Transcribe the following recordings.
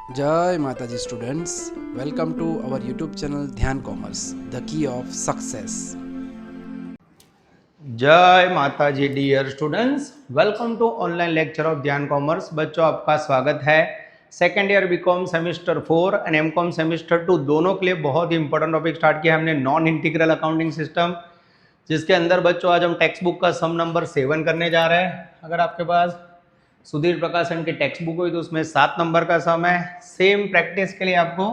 जय माता ji students, welcome to our YouTube channel Dhyan commerce, the key of success. जय माता ji dear students, welcome to online lecture of Dhyan commerce. बच्चों आपका स्वागत है। Second year BCom semester 4 and MCom semester 2 दोनों के लिए बहुत ही इंपॉर्टेंट टॉपिक स्टार्ट किया हमने, नॉन इंटीग्रल अकाउंटिंग सिस्टम, जिसके अंदर बच्चों आज हम टेक्स्ट बुक का सम नंबर 7 करने जा रहे हैं। अगर आपके पास सुधीर प्रकाशन की टेक्स्ट बुक हुई तो उसमें 7 नंबर का सम है। सेम प्रैक्टिस के लिए आपको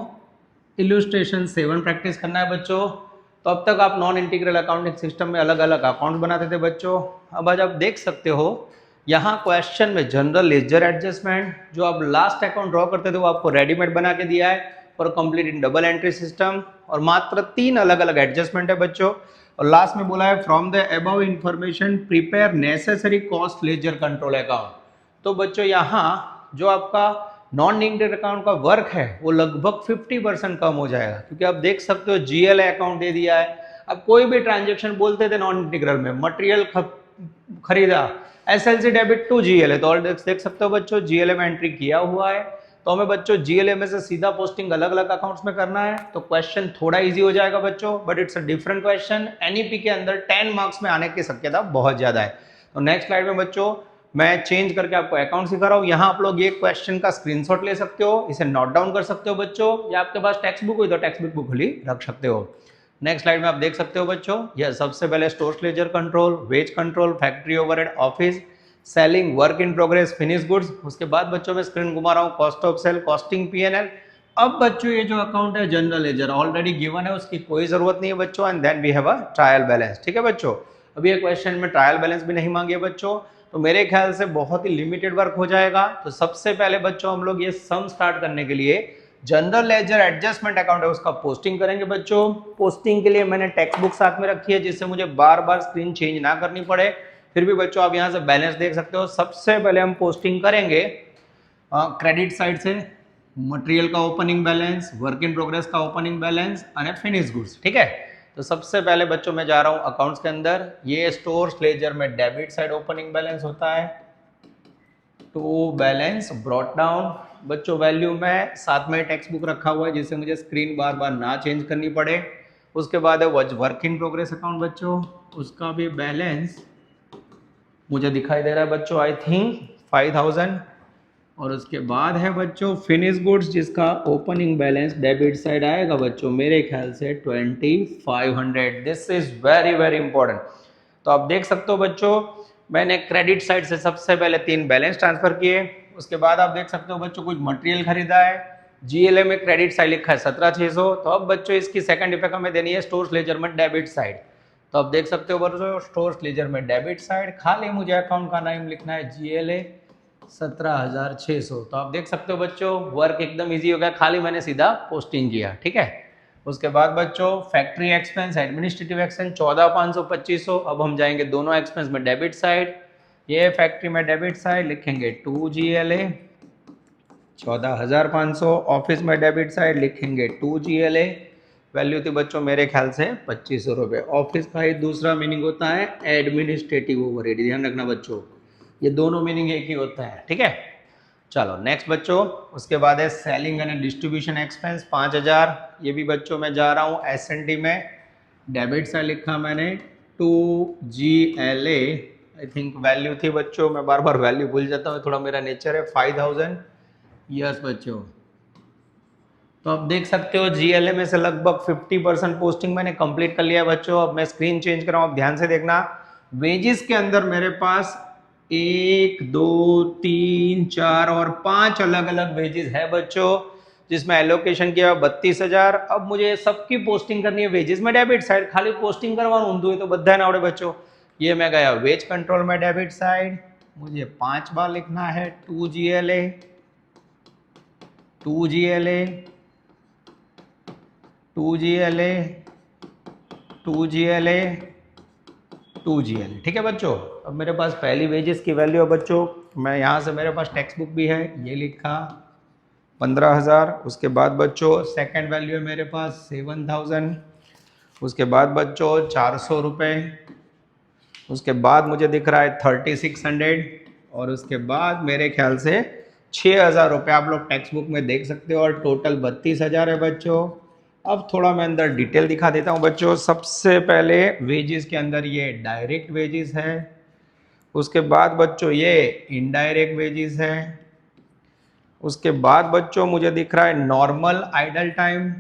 इल्यूस्ट्रेशन 7 प्रैक्टिस करना है बच्चों। तो अब तक आप नॉन इंटीग्रल अकाउंटिंग सिस्टम में अलग अलग अकाउंट बनाते थे बच्चों। अब आज आप देख सकते हो यहाँ क्वेश्चन में जनरल लेजर एडजस्टमेंट, जो आप लास्ट अकाउंट ड्रॉ करते थे वो आपको रेडीमेड बना के दिया है for complete in double entry system, और मात्र 3 अलग अलग एडजस्टमेंट है बच्चों। और लास्ट में बोला है from the above information prepare necessary cost ledger control account. तो बच्चों यहाँ जो आपका नॉन इंटीग्रल अकाउंट का वर्क है वो लगभग 50% कम हो जाएगा, क्योंकि आप देख सकते हो जीएलए अकाउंट दे दिया है। अब कोई भी ट्रांजेक्शन बोलते थे नॉन इंटीग्रल में, मटेरियल खरीदा, एसएलसी डेबिट टू जीएलए, तो देख सकते हो बच्चों जीएलए में एंट्री किया हुआ है। तो हमें बच्चों जीएलए में से सीधा पोस्टिंग अलग अलग अकाउंट्स में करना है, तो क्वेश्चन थोड़ा इजी हो जाएगा बच्चों, but it's a different question. NEP के अंदर 10 मार्क्स में आने की शक्यता बहुत ज्यादा है। तो नेक्स्ट स्लाइड में बच्चों मैं चेंज करके आपको अकाउंट सिखा रहा हूँ। यहाँ आप लोग ये क्वेश्चन का स्क्रीनशॉट ले सकते हो, इसे नोट डाउन कर सकते हो बच्चों, या आपके पास टेक्स्ट बुक हुई तो टेक्स्ट बुक खुली रख सकते हो। नेक्स्ट स्लाइड में आप देख सकते हो बच्चों, यह सबसे पहले store ledger control, wage control, factory overhead, office selling, work in progress, finish goods. उसके बाद बच्चों मैं स्क्रीन घुमा रहा हूँ, cost of sale, costing, PNL. अब बच्चों ये जो अकाउंट है जनरल लेजर ऑलरेडी गिवन है, उसकी कोई जरूरत नहीं है बच्चों। And then we have a trial balance. ठीक है बच्चों, अभी ये क्वेश्चन में ट्रायल बैलेंस भी नहीं मांगी है बच्चों, तो मेरे ख्याल से बहुत ही लिमिटेड वर्क हो जाएगा। तो सबसे पहले बच्चों हम लोग ये सम स्टार्ट करने के लिए जनरल लेजर एडजस्टमेंट अकाउंट है उसका पोस्टिंग करेंगे बच्चों। पोस्टिंग के लिए मैंने टेक्स्ट बुक साथ में रखी है, जिससे मुझे बार बार स्क्रीन चेंज ना करनी पड़े। फिर भी बच्चों आप यहाँ से बैलेंस देख सकते हो। सबसे पहले हम पोस्टिंग करेंगे क्रेडिट साइड से मटेरियल का opening balance, work in progress का ओपनिंग बैलेंस और फिनिश गुड्स। ठीक है, तो सबसे पहले बच्चों मैं जा रहा हूं अकाउंट्स के अंदर। ये स्टोर्स लेजर में डेबिट साइड ओपनिंग बैलेंस होता है, टू बैलेंस ब्रॉट डाउन। बच्चों वैल्यू में साथ में टेक्स्ट बुक रखा हुआ है, जिससे मुझे स्क्रीन बार बार ना चेंज करनी पड़े। उसके बाद है वर्क इन प्रोग्रेस अकाउंट बच्चों, उसका भी बैलेंस मुझे दिखाई दे रहा है बच्चों, आई थिंक 5000। और उसके बाद है बच्चों फिनिश गुड्स, जिसका ओपनिंग बैलेंस डेबिट साइड आएगा बच्चों मेरे ख्याल से 2500। This is very very important. तो आप देख सकते हो बच्चों, मैंने क्रेडिट साइड से सबसे पहले 3 बैलेंस ट्रांसफर किए। उसके बाद आप देख सकते हो बच्चों कुछ मटेरियल खरीदा है, जीएलए में क्रेडिट साइड लिखा है 17600। तो अब बच्चों इसकी सेकंड इफेक्ट हमें देनी है स्टोर्स लेजर में डेबिट साइड। तो आप देख सकते हो बच्चों स्टोर्स लेजर में डेबिट साइड, खाली मुझे अकाउंट का नाम लिखना है जीएलए 17600। तो आप देख सकते हो बच्चों वर्क एकदम इजी हो गया, खाली मैंने सीधा पोस्टिंग किया। ठीक है, उसके बाद बच्चों फैक्ट्री एक्सपेंस, एडमिनिस्ट्रेटिव एक्सपेंस 14500 2500। अब हम जाएंगे दोनों एक्सपेंस में डेबिट साइड। ये फैक्ट्री में डेबिट साइड लिखेंगे 2 GLA 14500, ऑफिस में डेबिट साइड लिखेंगे 2 GLA, वैल्यू थी बच्चों मेरे ख्याल से 2500 रुपये। ऑफिस का ही दूसरा मीनिंग होता है एडमिनिस्ट्रेटिव ओवरहेड, ध्यान रखना बच्चों, ये दोनों मीनिंग एक ही होता है। ठीक है, चलो नेक्स्ट बच्चों, उसके बाद है सेलिंग एंड डिस्ट्रीब्यूशन एक्सपेंस 5000। ये भी बच्चों मैं जा रहा हूँ एस&टी में, डेबिट साइड लिखा मैंने 2 GLA, आई थिंक वैल्यू थी बच्चों, मैं बार बार वैल्यू भूल जाता हूँ, थोड़ा मेरा नेचर है, 5000। यस बच्चों, तो आप देख सकते हो जीएलए में से लगभग 50% पोस्टिंग मैंने कंप्लीट कर लिया है बच्चों। अब मैं स्क्रीन चेंज कर रहा हूँ, आप ध्यान से देखना। वेजेस के अंदर मेरे पास 1 2 3 4 और 5 अलग अलग वेजेस है बच्चों, जिसमें एलोकेशन किया 32000। अब मुझे सबकी पोस्टिंग करनी है वेजेस में डेबिट साइड, खाली पोस्टिंग करवाऊँ तो तो बद्धा ना बच्चों। ये मैं गया वेज कंट्रोल में डेबिट साइड, मुझे 5 बार लिखना है 2 GLA 2 GLA 2 GLA 2 GLA 2 GLA। ठीक है बच्चों, अब मेरे पास पहली वेजेस की वैल्यू है बच्चों, मैं यहाँ से मेरे पास टेक्स्ट बुक भी है, ये लिखा 15000। उसके बाद बच्चों सेकंड वैल्यू है मेरे पास 7000। उसके बाद बच्चों 400 रुपये। उसके बाद मुझे दिख रहा है 3600। और उसके बाद मेरे ख्याल से 6,000 रुपये आप लोग टेक्स्ट बुक में देख सकते हो और टोटल 32,000 है बच्चों। अब थोड़ा मैं अंदर डिटेल दिखा देता हूँ बच्चों। सबसे पहले वेजेस के अंदर ये डायरेक्ट वेजेस है, उसके बाद बच्चों ये इनडायरेक्ट वेजेस है, उसके बाद बच्चों मुझे दिख रहा है नॉर्मल आइडल टाइम,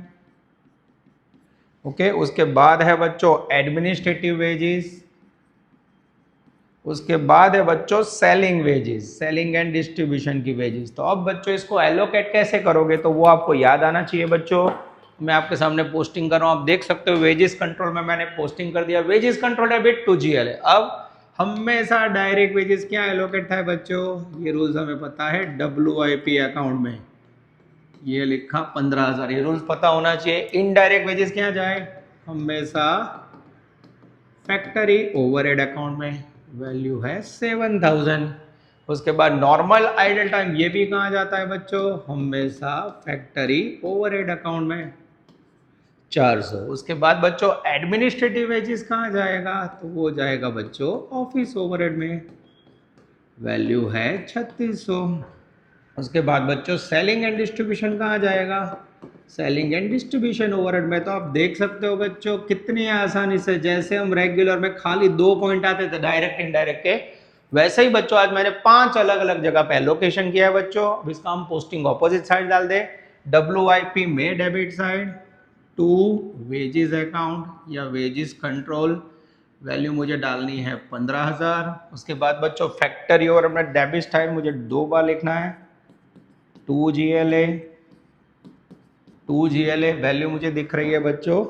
ओके। उसके बाद है बच्चों एडमिनिस्ट्रेटिव वेजेस, उसके बाद है बच्चों selling wages, selling and distribution की वेजेस। तो अब बच्चों इसको एलोकेट कैसे करोगे, तो वो आपको याद आना चाहिए बच्चों। मैं आपके सामने पोस्टिंग कर रहा हूं, आप देख सकते हो वेजेस कंट्रोल में मैंने पोस्टिंग कर दिया, wages control debit to GL है। अब हमेशा डायरेक्ट वेजेस क्या एलोकेट था बच्चों, ये रूल्स हमें पता है, WIP अकाउंट में ये लिखा 15,000, ये रूल्स पता होना चाहिए। इनडायरेक्ट वेजेस क्या जाए, हमेशा फैक्ट्री ओवरहेड अकाउंट में, वैल्यू है 7,000। उसके बाद नॉर्मल आइडल टाइम ये भी कहाँ जाता है बच्चों, हमेशा फैक्ट्री ओवरहेड अकाउंट में 400। उसके बाद बच्चों एडमिनिस्ट्रेटिव वेजेस कहाँ जाएगा, तो वो जाएगा बच्चों ऑफिस ओवरहेड में, वैल्यू है 3600। उसके बाद बच्चों सेलिंग एंड डिस्ट्रीब्यूशन कहाँ जाएगा, सेलिंग एंड डिस्ट्रीब्यूशन ओवरहेड में। तो आप देख सकते हो बच्चों कितनी आसानी से, जैसे हम रेगुलर में खाली 2 पॉइंट आते थे डायरेक्ट इनडायरेक्ट के, वैसे ही बच्चों आज मैंने 5 अलग अलग जगह पे एलोकेशन किया है बच्चों। अब इसका हम पोस्टिंग ऑपोजिट साइड डाल दे, WIP में debit side to wages account या वेजेस कंट्रोल, वैल्यू मुझे डालनी है 15,000। उसके बाद बच्चों फैक्ट्री और अपना डेबिट साइड मुझे 2 बार लिखना है, 2GLA वैल्यू मुझे दिख रही है बच्चों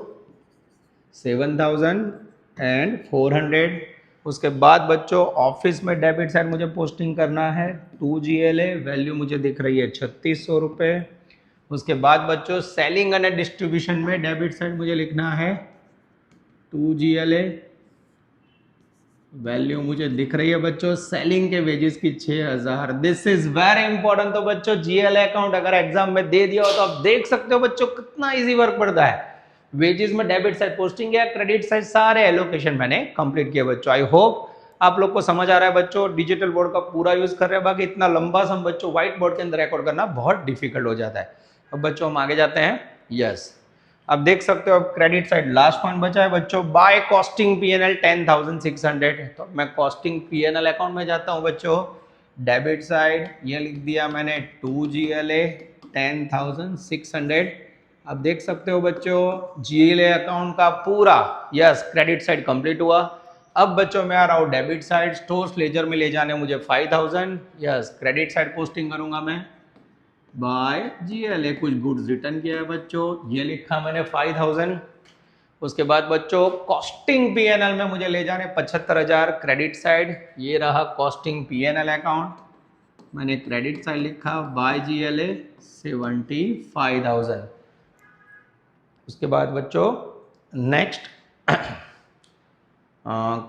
7,400। उसके बाद बच्चों ऑफिस में डेबिट साइड मुझे पोस्टिंग करना है 2GLA, वैल्यू मुझे दिख रही है 3600 रुपये। उसके बाद बच्चों सेलिंग एंड डिस्ट्रीब्यूशन में डेबिट साइड मुझे लिखना है 2GLA, वैल्यू मुझे दिख रही है बच्चों सेलिंग के वेजेस की 6,000। This is very important. तो बच्चों GLA अकाउंट अगर एग्जाम में दे दिया हो तो आप देख सकते हो बच्चों कितना इजी वर्क पड़ता है। वेजेस में डेबिट साइड पोस्टिंग या क्रेडिट साइड सारे एलोकेशन मैंने कंप्लीट किए बच्चों। आई होप आप लोग को समझ आ रहा है बच्चों। डिजिटल बोर्ड का पूरा यूज कर रहे हैं, बाकी इतना लंबा सम बच्चों व्हाइट बोर्ड के अंदर रिकॉर्ड करना बहुत डिफिकल्ट हो जाता है। अब बच्चों हम आगे जाते हैं। यस, अब देख सकते हो अब क्रेडिट साइड लास्ट पॉइंट बचा है बच्चों, बाय कॉस्टिंग PNL 10,600। तो मैं कॉस्टिंग PNL अकाउंट में जाता हूं बच्चों, डेबिट साइड ये लिख दिया मैंने 2GLA 10,600। अब देख सकते हो बच्चों GLA अकाउंट का पूरा यस क्रेडिट साइड कंप्लीट हुआ। अब बच्चों मैं आ रहा हूँ डेबिट साइड, स्टोर्स लेजर में ले जाने मुझे 5,000, यस क्रेडिट साइड पोस्टिंग करूंगा मैं बाय GLA, कुछ गुड्स रिटर्न किया है बच्चों, ये लिखा मैंने 5,000। उसके बाद बच्चों कॉस्टिंग PNL में मुझे ले जाने 75,000 क्रेडिट साइड, ये रहा कॉस्टिंग PNL अकाउंट, मैंने क्रेडिट साइड लिखा बाय GLA 75,000। उसके बाद बच्चों नेक्स्ट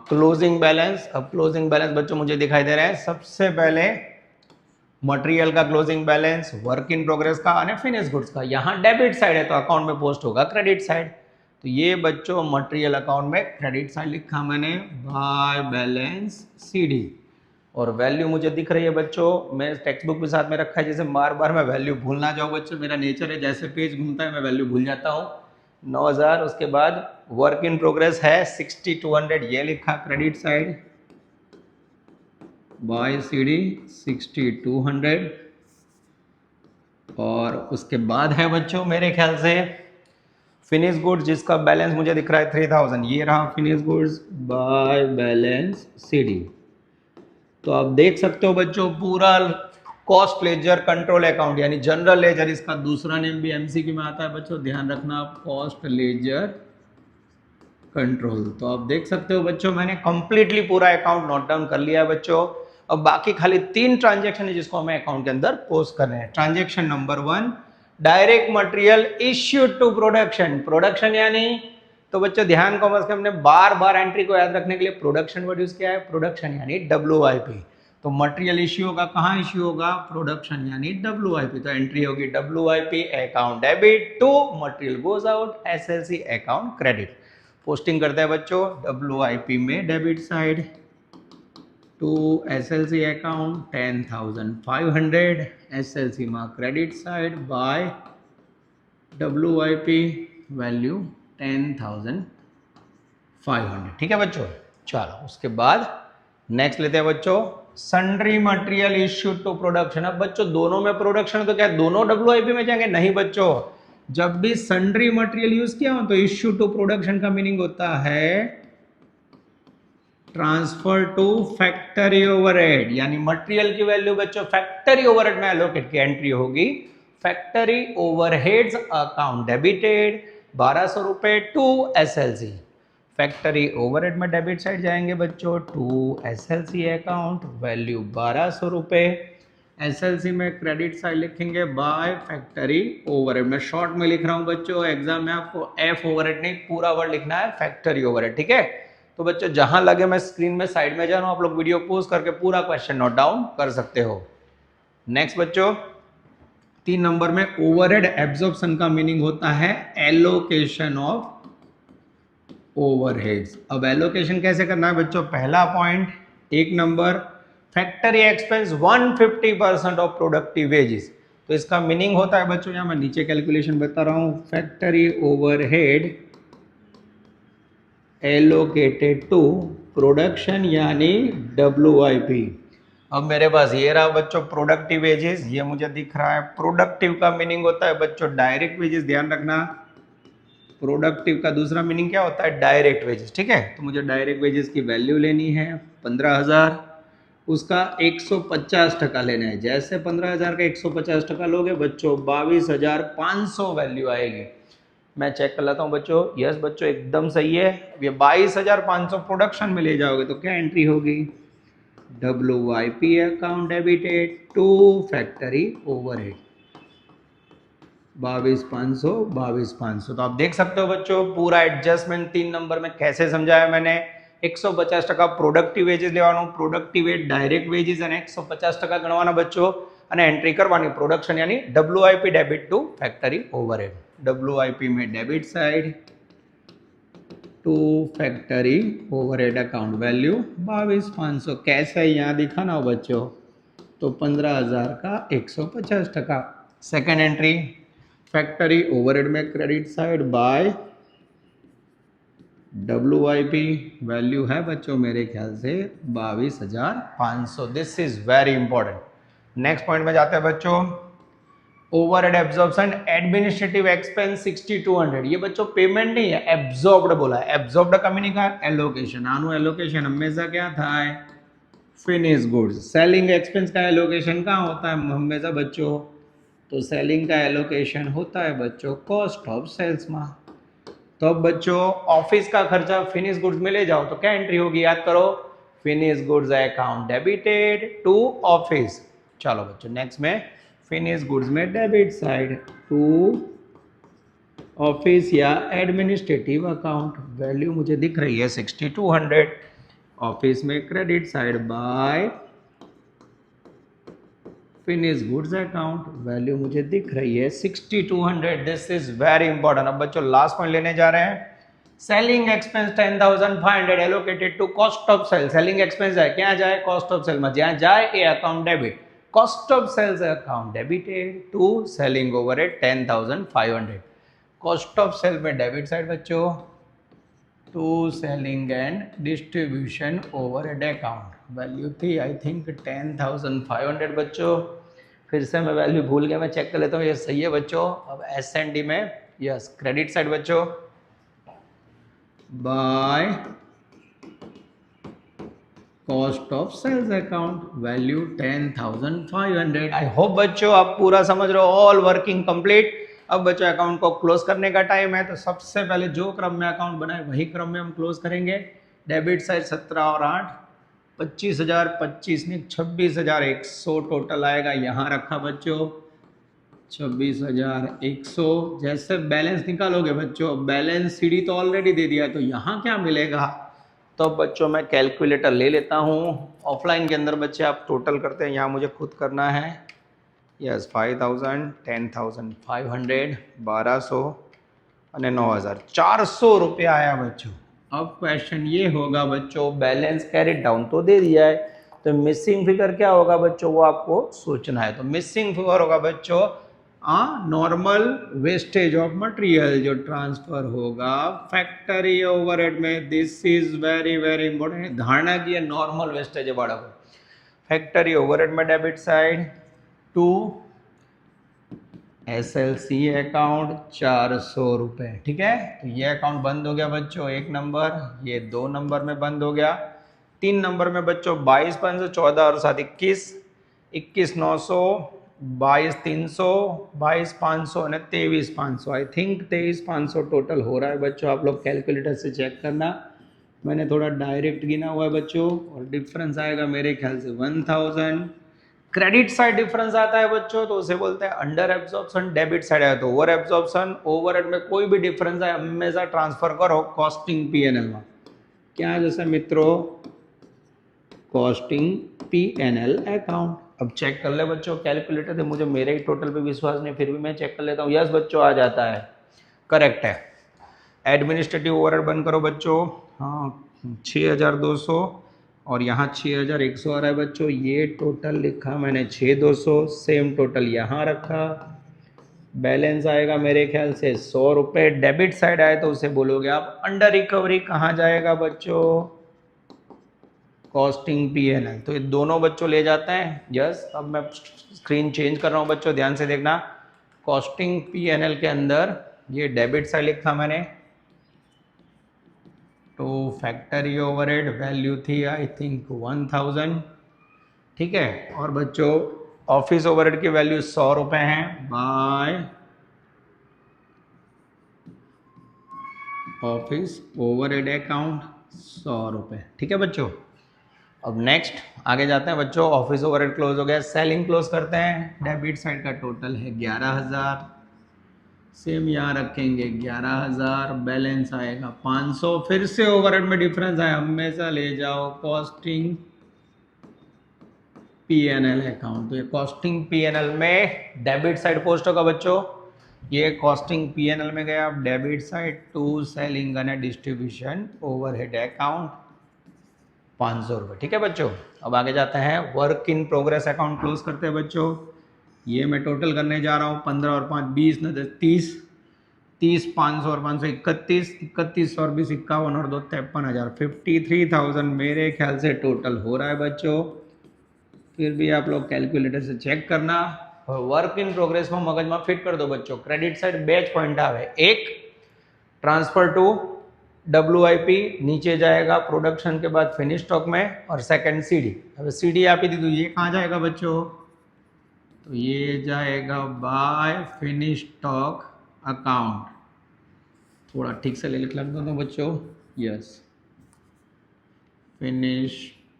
क्लोजिंग बैलेंस। अब क्लोजिंग बैलेंस बच्चों मुझे दिखाई दे रहा है, सबसे पहले मटेरियल का closing balance, work in progress का और फिनिश गुड्स का। यहाँ डेबिट साइड है तो अकाउंट में पोस्ट होगा क्रेडिट साइड। तो ये बच्चों मटेरियल अकाउंट में क्रेडिट साइड लिखा मैंने बाय बैलेंस CD, और वैल्यू मुझे दिख रही है बच्चों, मैं टेक्स्ट बुक के साथ में रखा है, जैसे बार बार मैं वैल्यू भूल ना जाऊँ बच्चों, मेरा नेचर है जैसे पेज घूमता है मैं वैल्यू भूल जाता हूँ, 9,000। उसके बाद वर्क इन प्रोग्रेस है 60,200, ये लिखा क्रेडिट साइड बाय CD 60,200। और उसके बाद है बच्चों मेरे ख्याल से फिनिश गुड्स, जिसका बैलेंस मुझे दिख रहा है 3,000, ये रहा finish goods by balance CD। तो आप देख सकते हो बच्चों पूरा कॉस्ट लेजर कंट्रोल अकाउंट यानी जनरल लेजर, इसका दूसरा नेम भी MCQ में आता है बच्चों, ध्यान रखना आप, कॉस्ट लेजर कंट्रोल। तो आप देख सकते हो बच्चों मैंने कंप्लीटली पूरा अकाउंट नोट डाउन कर लिया है बच्चों। अब बाकी खाली 3 ट्रांजैक्शन है जिसको हमें अकाउंट के अंदर पोस्ट करने हैं। Transaction number 1, direct material issued to production. Production यानी, तो बच्चों ध्यान कॉमर्स के हमने बार बार एंट्री को याद रखने के लिए प्रोडक्शन वर्ड यूज किया है। प्रोडक्शन यानी WIP, तो मटेरियल इश्यू होगा, कहाँ इश्यू होगा, प्रोडक्शन यानी WIP। तो एंट्री होगी WIP account debit to material goes out SLC account credit. Posting करते हैं बच्चों WIP में debit side to SLC account 10,500 SLC માં credit side by WIP value 10,500। ठीक है बच्चों, चलो उसके बाद नेक्स्ट लेते हैं बच्चों sundry material issued to production. अब बच्चों दोनों में प्रोडक्शन तो क्या दोनों WIP में जाएंगे? नहीं बच्चों, जब भी सन्ड्री मटेरियल यूज किया हो तो इश्यू टू प्रोडक्शन का मीनिंग होता है ट्रांसफर टू फैक्ट्री ओवरहेड, यानी मटेरियल की वैल्यू बच्चों फैक्ट्री ओवरहेड में एलोकेट की एंट्री होगी फैक्ट्री ओवरहेड्स अकाउंट डेबिटेड 1200 रुपए टू SLC। फैक्ट्री ओवरहेड में डेबिट साइड जाएंगे बच्चों टू SLC अकाउंट वैल्यू 1200 रुपए। SLC में क्रेडिट साइड लिखेंगे बाय फैक्ट्री ओवरहेड। मैं शॉर्ट में लिख रहा हूं बच्चों, एग्जाम में आपको F ओवरहेड नहीं पूरा वर्ड लिखना है फैक्ट्री ओवरहेड। ठीक है, तो बच्चों जहां लगे मैं स्क्रीन में साइड में जा रहा हूं, आप लोग वीडियो पॉज करके पूरा क्वेश्चन नोट डाउन कर सकते हो। नेक्स्ट बच्चों 3 नंबर में ओवरहेड एब्जॉर्प्शन का मीनिंग होता है एलोकेशन ऑफ ओवरहेड्स। अब एलोकेशन कैसे करना है बच्चों? पहला point 1 number factory expense 150% of productive wages. तो इसका मीनिंग होता है बच्चों, यहां मैं नीचे कैलकुलेशन बता रहा हूं, factory overhead allocated to production यानी WIP। अब मेरे पास ये रहा बच्चों प्रोडक्टिव वेजेस, ये मुझे दिख रहा है। प्रोडक्टिव का मीनिंग होता है बच्चों डायरेक्ट वेजेस, ध्यान रखना। प्रोडक्टिव का दूसरा मीनिंग क्या होता है? Direct wages. ठीक है, तो मुझे डायरेक्ट वेजेस की वैल्यू लेनी है 15,000, उसका 150% लेना है। जैसे 15,000 का 150% लोगे बच्चों 22,500 वैल्यू आएगी। मैं चेक कर लेता हूं बच्चों, यस बच्चों एकदम सही है। ये 22,500 प्रोडक्शन में ले जाओगे तो क्या एंट्री होगी? WIP account debited to factory overhead 22,500। तो आप देख सकते हो बच्चों पूरा एडजस्टमेंट 3 नंबर में कैसे समझाया मैंने। 150% प्रोडक्टिव वेजेस लेवानो, प्रोडक्टिव वेज डायरेक्ट वेजेस અને 150% ગણવાના બચ્ચો અને એન્ટ્રી કરવાની પ્રોડક્શન यानी WIP debit to factory overhead. WIP में debit side to factory overhead account value 22,500। कैसे यहाँ दिखाना हो बच्चों? तो 15,000 का 150%। सेकेंड एंट्री फैक्ट्री ओवरहेड में credit side bye WIP value है बच्चों मेरे ख्याल से 22,500। This is very important. Next point में जाते हैं बच्चों ओवरहेड एब्जॉर्प्शन एडमिनिस्ट्रेटिव एक्सपेंस 6,200। ये बच्चों पेमेंट नहीं है, एब्जॉर्ब्ड बोला है। एब्जॉर्ब्ड का मीनिंग है एलोकेशन। आनु एलोकेशन हमेशा क्या था? Finish goods. सेलिंग एक्सपेंस का एलोकेशन कहाँ होता है हमेशा बच्चों? तो सेलिंग का एलोकेशन होता है बच्चों कॉस्ट ऑफ सेल्स में। तो अब बच्चों ऑफिस का खर्चा फिनिश गुड्स में ले जाओ तो क्या एंट्री होगी? याद करो, finish goods account debited to office. चलो बच्चों नेक्स्ट में फिनिश गुड्स में डेबिट साइड टू ऑफिस या एडमिनिस्ट्रेटिव अकाउंट वैल्यू मुझे दिख रही है 6,200। ऑफिस में credit side by finish goods account value मुझे दिख रही है 6,200। This is very important. अब बच्चों लास्ट पॉइंट लेने जा रहे हैं selling expense 10,500 allocated to cost of sale. Selling expense है क्या जाए? कॉस्ट ऑफ सेल में जहां जाए a account debit. Cost of sales account debited to selling overhead 10,500। Cost of sale में डेबिट साइड बच्चों to selling and distribution overhead account value थी I think 10,500 बच्चों। फिर से मैं वैल्यू भूल गया, मैं चेक कर लेता हूँ ये सही है बच्चों। अब S&D में यस क्रेडिट साइड बच्चों by cost of sales account value 10,500। I hope बच्चों आप पूरा समझ रहे हो, ऑल वर्किंग कंप्लीट। अब बच्चों अकाउंट को क्लोज करने का टाइम है, तो सबसे पहले जो क्रम में अकाउंट बनाए वही क्रम में हम क्लोज करेंगे। डेबिट साइड 17 और 8 25,025 नहीं 26,100 टोटल आएगा। यहाँ रखा बच्चों 26,100। जैसे बैलेंस निकालोगे बच्चों, बैलेंस सीडी तो ऑलरेडी दे दिया, तो यहाँ क्या मिलेगा? तो बच्चों मैं कैलकुलेटर ले लेता हूँ। ऑफलाइन के अंदर बच्चे आप टोटल करते हैं, यहाँ मुझे खुद करना है। यस 5,000 10,500 1200 અને 9,400 रुपया आया बच्चों। अब क्वेश्चन ये होगा बच्चों बैलेंस कैरी डाउन तो दे दिया है, तो मिसिंग फिगर क्या होगा बच्चों, वो आपको सोचना है। तो मिसिंग फिगर होगा बच्चों नॉर्मल वेस्टेज ऑफ मटेरियल जो ट्रांसफर होगा फैक्ट्री ओवरहेड में। This is very very important, धारणा की नॉर्मल वेस्टेज है बाड़ा को। फैक्ट्री ओवरहेड में debit side to SLC account 400 रुपये, ठीक है। तो ये अकाउंट बंद हो गया बच्चों, 1 नंबर, ये 2 नंबर में बंद हो गया। 3 नंबर में बच्चों 22,500, 14 और 7 21, 21,900, 22,300, 22,500 और 23,500। आई थिंक 23,500 टोटल हो रहा है बच्चों, आप लोग कैलकुलेटर से चेक करना। मैंने थोड़ा डायरेक्ट गिना हुआ है बच्चों, और डिफरेंस आएगा मेरे ख्याल से 1,000। क्रेडिट साइड डिफरेंस आता है बच्चों तो उसे बोलते हैं अंडर एब्जॉर्प्शन, डेबिट साइड आया तो ओवर एब्जॉर्प्शन। ओवरहेड में कोई भी डिफरेंस है हमेशा ट्रांसफर करो कॉस्टिंग P&L में। क्या जैसे मित्रों, कॉस्टिंग P&L अकाउंट। अब चेक कर ले बच्चों कैलकुलेटर से, मुझे मेरे ही टोटल पे विश्वास नहीं, फिर भी मैं चेक कर लेता हूँ। यस बच्चों, आ जाता है, करेक्ट है। एडमिनिस्ट्रेटिव ओवरहेड बंद करो बच्चों, हाँ 6,200 और यहाँ 6,100 आ रहा है बच्चों। ये टोटल लिखा मैंने 6,200, सेम टोटल यहाँ रखा। बैलेंस आएगा मेरे ख्याल से 100 रुपये। डेबिट साइड आए तो उसे बोलोगे आप अंडर रिकवरी, कहाँ जाएगा बच्चों, कॉस्टिंग P&L। तो ये दोनों बच्चों ले जाते हैं। यस, अब मैं स्क्रीन चेंज कर रहा हूँ बच्चों, ध्यान से देखना। कॉस्टिंग P&L के अंदर ये डेबिट साइड लिखा मैंने, तो फैक्ट्री ओवरहेड वैल्यू थी आई थिंक 1,000, ठीक है। और बच्चों ऑफिस ओवरहेड की वैल्यू 100 रुपये है बाय ऑफिस ओवरहेड अकाउंट 100 रुपये, ठीक है बच्चों। अब नेक्स्ट आगे जाते हैं बच्चों। ऑफिस ओवरहेड क्लोज हो गया, सेलिंग क्लोज करते हैं। डेबिट साइड का टोटल है 11,000, सेम यहाँ रखेंगे 11,000। बैलेंस आएगा 500। फिर से ओवरहेड में डिफरेंस है, हमेशा ले जाओ कॉस्टिंग P&L अकाउंट। तो ये कॉस्टिंग P&L में डेबिट साइड पोस्ट होगा बच्चों, ये कॉस्टिंग P&L में गया। अब debit side to selling and distribution overhead account 500 रुपये, ठीक है बच्चों। अब आगे जाते हैं, work in progress account close करते हैं बच्चों। ये मैं टोटल करने जा रहा हूँ, 15 और 5 20 न 30, 30 500 और 500 31, 31 और 20 51 और 2 53,000, 53,000 मेरे ख्याल से टोटल हो रहा है बच्चों। फिर भी आप लोग कैलकुलेटर से चेक करना। और वर्क इन प्रोग्रेस में मगज में फिट कर दो बच्चों। क्रेडिट साइड बैच पॉइंट आवे, एक ट्रांसफर टू WIP नीचे जाएगा प्रोडक्शन के बाद फिनिश स्टॉक में, और सेकंड CD। अब CD आप ही दी, तो ये कहाँ जाएगा बच्चों, तो ये जाएगा बाय फिनिश स्टॉक अकाउंट। थोड़ा ठीक से लिख दो ना बच्चों, यस, फिनिश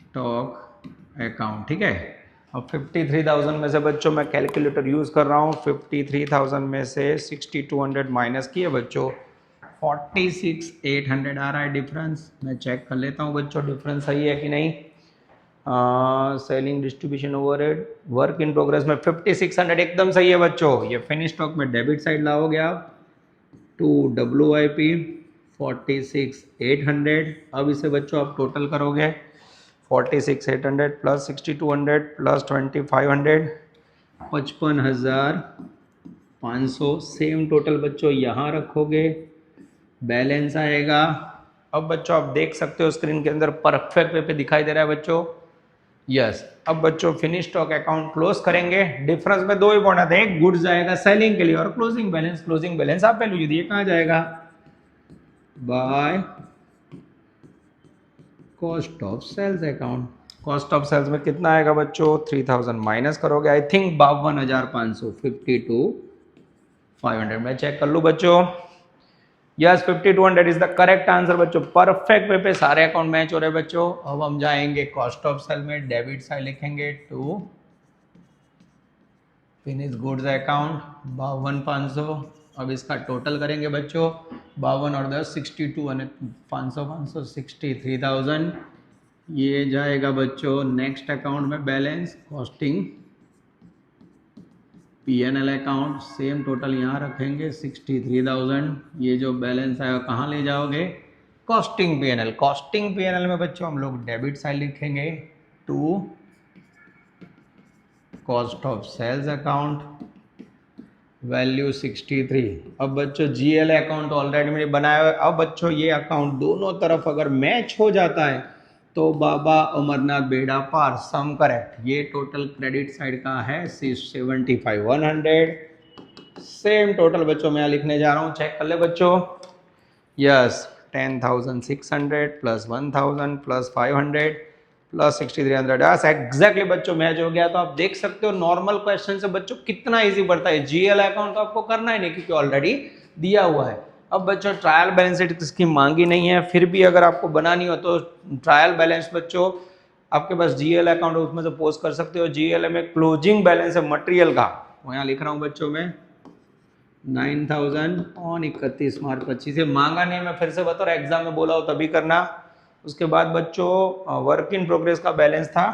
स्टॉक अकाउंट, ठीक है। अब 53,000 में से बच्चों मैं कैलकुलेटर यूज़ कर रहा हूँ। 53,000 में से 6,200 माइनस किए बच्चों, 46,800 आ रहा है डिफरेंस। मैं चेक कर लेता हूँ बच्चों डिफरेंस सही है कि नहीं। Selling distribution overhead work in progress में 5600 एकदम सही है बच्चों। ये फिनिश स्टॉक में डेबिट साइड लाओगे आप टू WIP 46,800। अब इसे बच्चों आप टोटल करोगे, 46,800 प्लस 6,200 प्लस 2,500, 55,500। सेम टोटल बच्चों यहाँ रखोगे, बैलेंस आएगा। अब बच्चों आप देख सकते हो स्क्रीन के अंदर परफेक्ट वे पे दिखाई दे रहा है बच्चों, यस। अब बच्चों फिनिश स्टॉक अकाउंट क्लोज करेंगे। डिफरेंस में दो ही पॉइंट आते हैं, एक गुड्स जाएगा सेलिंग के लिए और क्लोजिंग बैलेंस। क्लोजिंग बैलेंस आप वैल्यू दिए कहाँ जाएगा, by cost of sales account. Cost of sales में कितना आएगा बच्चों, 3,000 माइनस करोगे आई थिंक 52,500, 52,500। मैं चेक कर लूँ बच्चों, yes 5200 is the correct answer बच्चों। परफेक्ट वे पे सारे अकाउंट मैच हो रहे हैं बच्चों। अब हम जाएंगे कॉस्ट ऑफ सेल में, डेबिट साइड लिखेंगे टू फिनिश गुड्स अकाउंट 52,500। अब इसका टोटल करेंगे बच्चों, 52 और 10 62 और 500 500 63,000। ये जाएगा बच्चों नेक्स्ट अकाउंट में balance costing P&L account. Same total यहाँ रखेंगे 63,000। ये जो बैलेंस आएगा कहाँ ले जाओगे, कॉस्टिंग P&L। कॉस्टिंग P&L में बच्चों हम लोग डेबिट साइड लिखेंगे to cost of sales account, value 63। अब बच्चों जीएल अकाउंट ऑलरेडी मैंने बनाया हुआ है। अब बच्चों ये अकाउंट दोनों तरफ अगर मैच हो जाता है तो बाबा अमरनाथ बेड़ा पार, सम करेक्ट। ये टोटल क्रेडिट साइड का है 75,100। सेम टोटल बच्चों मैं यहाँ लिखने जा रहा हूँ, चेक कर ले बच्चों। Yes 10,600 plus 1,000 plus 500 plus 6,300। Yes exactly बच्चों मैच हो गया। तो आप देख सकते हो नॉर्मल क्वेश्चन से बच्चों कितना इजी पड़ता है। जीएल अकाउंट तो आपको करना ही नहीं क्योंकि ऑलरेडी दिया हुआ है। अब बच्चों ट्रायल बैलेंस शीट इसकी मांगी नहीं है, फिर भी अगर आपको बनानी हो तो ट्रायल बैलेंस बच्चों आपके पास जीएल अकाउंट है उसमें से पोस्ट कर सकते हो। जीएल में क्लोजिंग बैलेंस है मटेरियल का, वो यहाँ लिख रहा हूँ बच्चों में 9,000 ऑन 31 मार्च 25। से मांगा नहीं, मैं फिर से बता रहा, एग्जाम में बोला हो तभी करना। उसके बाद बच्चों वर्क इन प्रोग्रेस का बैलेंस था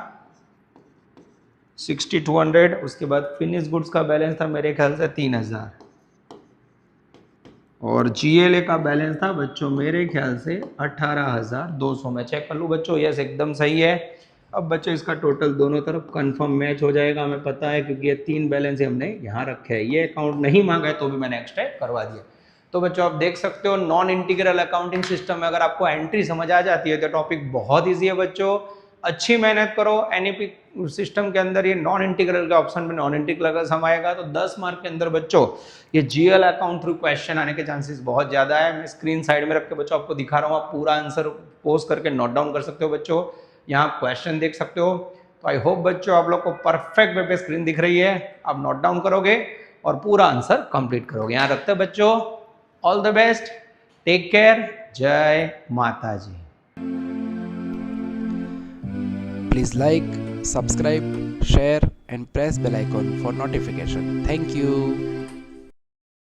6,200। उसके बाद फिनिश गुड्स का बैलेंस था मेरे ख्याल से 3,000 और जीएलए का बैलेंस था बच्चों मेरे ख्याल से 18,200। में चेक कर लूँ बच्चों, यस एकदम सही है। अब बच्चों इसका टोटल दोनों तरफ कंफर्म मैच हो जाएगा, हमें पता है क्योंकि ये 3 बैलेंस हमने यहाँ रखे हैं। ये अकाउंट नहीं मांगा है तो भी मैंने एक्सट्रैक्ट करवा दिया। तो बच्चों आप देख सकते हो नॉन इंटीग्रल अकाउंटिंग सिस्टम में अगर आपको एंट्री समझ आ जाती है तो टॉपिक बहुत ईजी है बच्चों। अच्छी मेहनत करो। एनईपी सिस्टम के अंदर ये नॉन इंटीग्रल के ऑप्शन में नॉन इंटीग्रल का सम आएगा तो 10 मार्क के अंदर बच्चों ये जीएल अकाउंट थ्रू क्वेश्चन आने के चांसेस बहुत ज्यादा है। मैं स्क्रीन साइड में रख के बच्चों आपको दिखा रहा हूँ, आप पूरा आंसर पोस्ट करके नोट डाउन कर सकते हो बच्चों। यहाँ क्वेश्चन देख सकते हो। तो आई होप बच्चों आप लोग को परफेक्ट वे पे स्क्रीन दिख रही है, आप नोट डाउन करोगे और पूरा आंसर कंप्लीट करोगे। यहाँ रखते हैं बच्चों, all the best, take care, जय माता जी। Please like, subscribe, share and press bell icon for notification. Thank you.